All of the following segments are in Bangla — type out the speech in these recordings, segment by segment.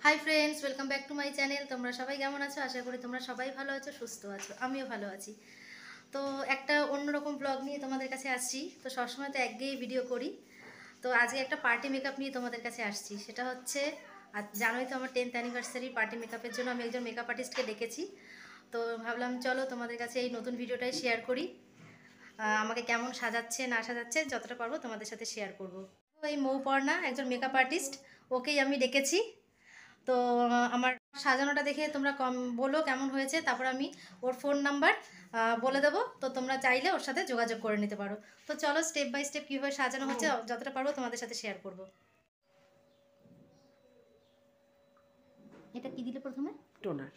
Hi friends, welcome back to my channel. তোমরা সবাই কেমন আছো? আশা করি তোমরা সবাই ভালো আছো, সুস্থ আছো। আমিও ভালো আছি। তো একটা অন্যরকম ব্লগ নিয়ে তোমাদের কাছে আসছি। তো সবসময় তো একঘেয়েই ভিডিও করি। তো আজকে একটা পার্টি মেকআপ নিয়ে তোমাদের কাছে আসছি। সেটা হচ্ছে, আর জানোই তো আমার 10th অ্যানিভার্সারি পার্টি মেকআপের জন্য আমি একজন মেকআপ আর্টিস্টকে ডেকেছি। তো ভাবলাম চলো তোমাদের কাছে এই নতুন ভিডিওটাই শেয়ার করি। আমাকে কেমন সাজাচ্ছে না সাজাচ্ছে যতটা পারবো তোমাদের সাথে শেয়ার করব। এই মৌপর্ণা একজন মেকআপ আর্টিস্ট, ওকেই আমি ডেকেছি। তো আমার সাজানোটা দেখে তোমরা বলো কেমন হয়েছে, তারপর আমি ওর ফোন নাম্বার বলে দেবো। তো তোমরা চাইলে ওর সাথে যোগাযোগ করে নিতে পারো। তো চলো স্টেপ বাই স্টেপ কীভাবে সাজানো হচ্ছে যতটা পারবো তোমাদের সাথে শেয়ার করব। এটা কি দিলে প্রথমে? টোনার।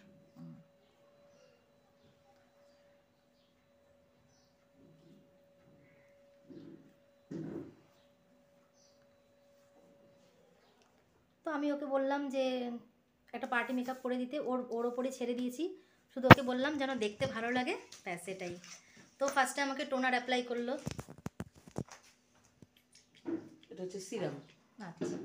তো আমি ওকে বললাম যে একটা পার্টি মেকআপ করে দিতে, ওর ওর ওপরে ছেড়ে দিয়েছি। শুধু ওকে বললাম যেন দেখতে ভালো লাগে, ব্যাস এটাই। তো ফার্স্টে আমাকে টোনার অ্যাপ্লাই করলো। এটা হচ্ছে সিরাম। আচ্ছা,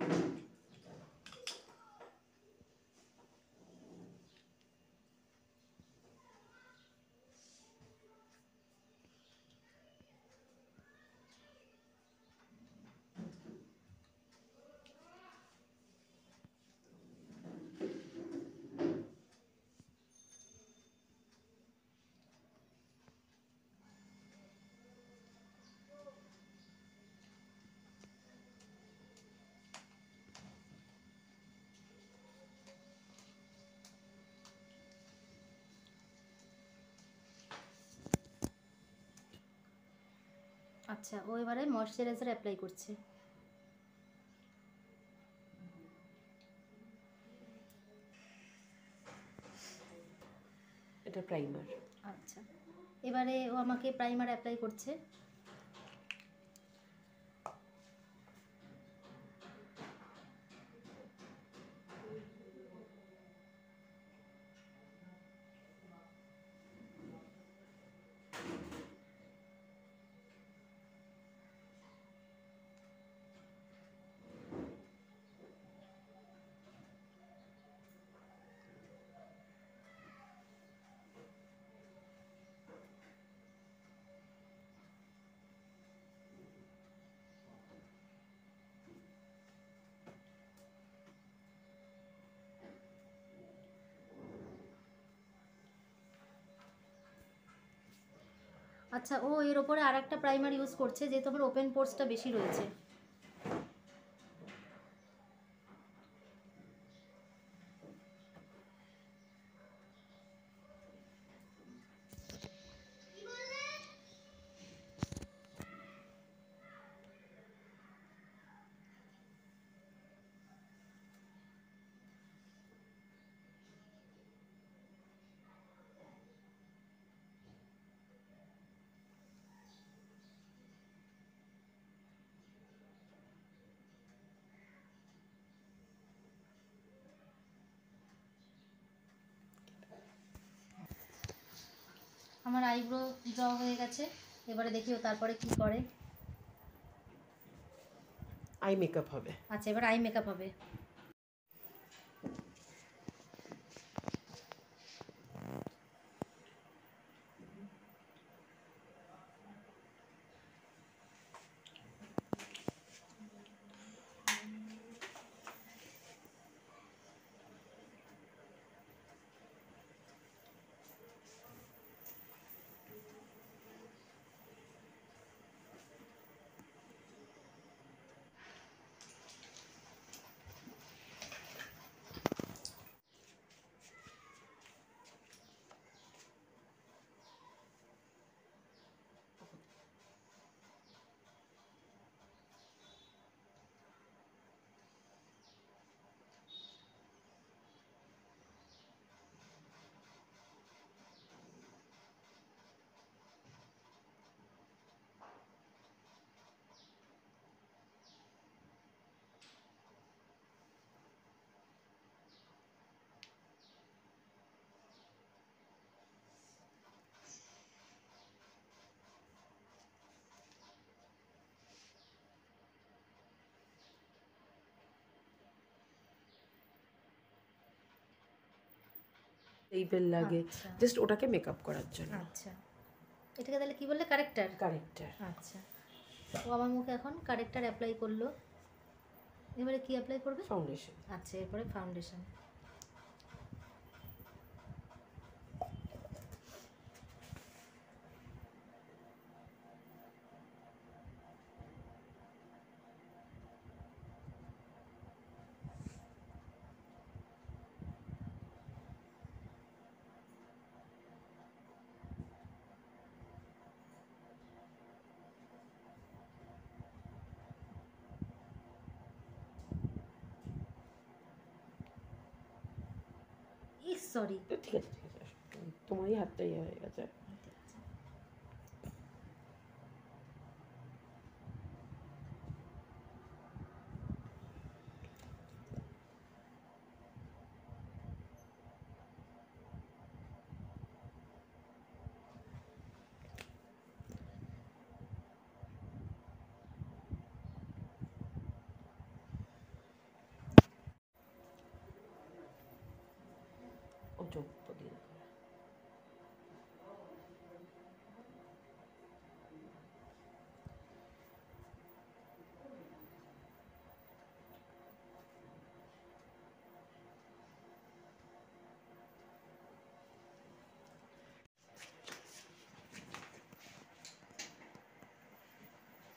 আচ্ছা, ও এবারে ময়শ্চারাইজার অ্যাপ্লাই করছে। এটা প্রাইমার। আচ্ছা, এবারে ও আমাকে প্রাইমার অ্যাপ্লাই করছে। আচ্ছা, ও এর ওপরে আর একটা প্রাইমার ইউজ করছে, যেহেতু আমার ওপেন পোর্সটা বেশি রয়েছে। আমার আইব্রো ড্র হয়ে গেছে। এবারে দেখিও তারপরে কি করে। আই মেকআপ হবে। আচ্ছা, এবার আই মেকআপ হবে। লেবেল লাগে, আচ্ছা। জাস্ট ওটাকে মেকআপ করার জন্য। আচ্ছা, এটাকে তাহলে কি বললে, কারেক্টার? কারেক্টার। আচ্ছা, ও আমার মুখে এখন কারেক্টার অ্যাপ্লাই করলো, এবারে কি অ্যাপ্লাই করবে? ফাউন্ডেশন। আচ্ছা, এরপরে ফাউন্ডেশন। সরি, ঠিক আছে ঠিক আছে, তোমারই হাতটা ইয়ে হয়ে গেছে। ও চোখ তো দিয়ে দাও।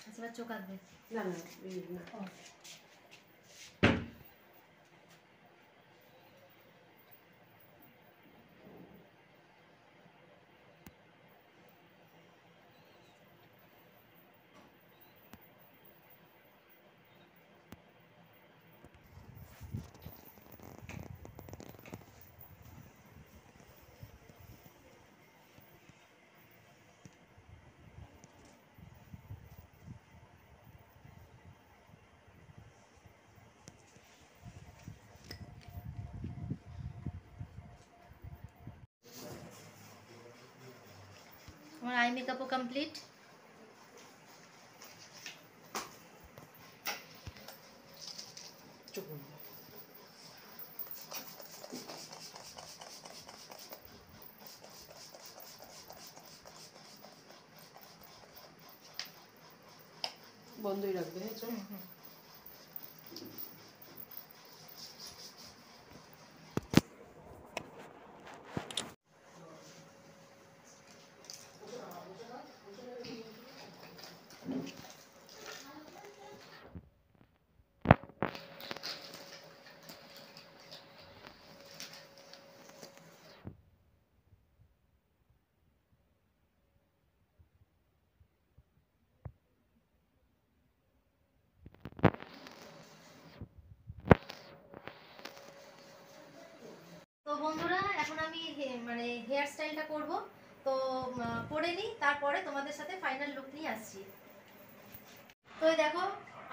আচ্ছা, এবার চোখ আঁকবে? না না এই না। ও, আমার আই মেকআপও কমপ্লিট। চোখ বন্ধ। বন্ধই রাখবে, হ্যাঁ চোখ। তো বন্ধুরা, এখন আমি মানে হেয়ার স্টাইলটা করব, তো করে নিই, তারপরে তোমাদের সাথে ফাইনাল লুক নিয়ে আসছি। তো এই দেখো,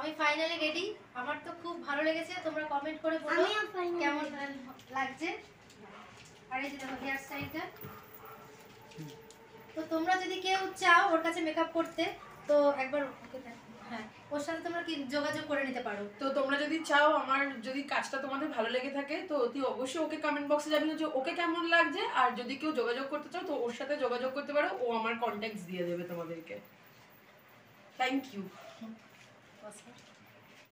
আমি ফাইনালি রেডি। আমার তো খুব ভালো লেগেছে, তোমরা কমেন্ট করে বলো কেমন লাগছে। আর এই যে দেখো হেয়ার স্টাইলটা। তো তোমরা যদি কেউ চাও ওর কাছে মেকআপ করতে, তো একবার ওকে হ্যাঁ, ওর সাথে তোমরা কি যোগাযোগ করে নিতে পারো। তো তোমরা যদি চাও, আমার যদি কাজটা তোমাদের ভালো লেগে থাকে, তো অতি অবশ্যই ওকে কমেন্ট বক্সে জানিও যে ওকে কেমন লাগছে। আর যদি কেউ যোগাযোগ করতে চাও, তো ওর সাথে যোগাযোগ করতে পারো, ও আমার কন্ট্যাক্টস দিয়ে দেবে তোমাদেরকে। Thank you.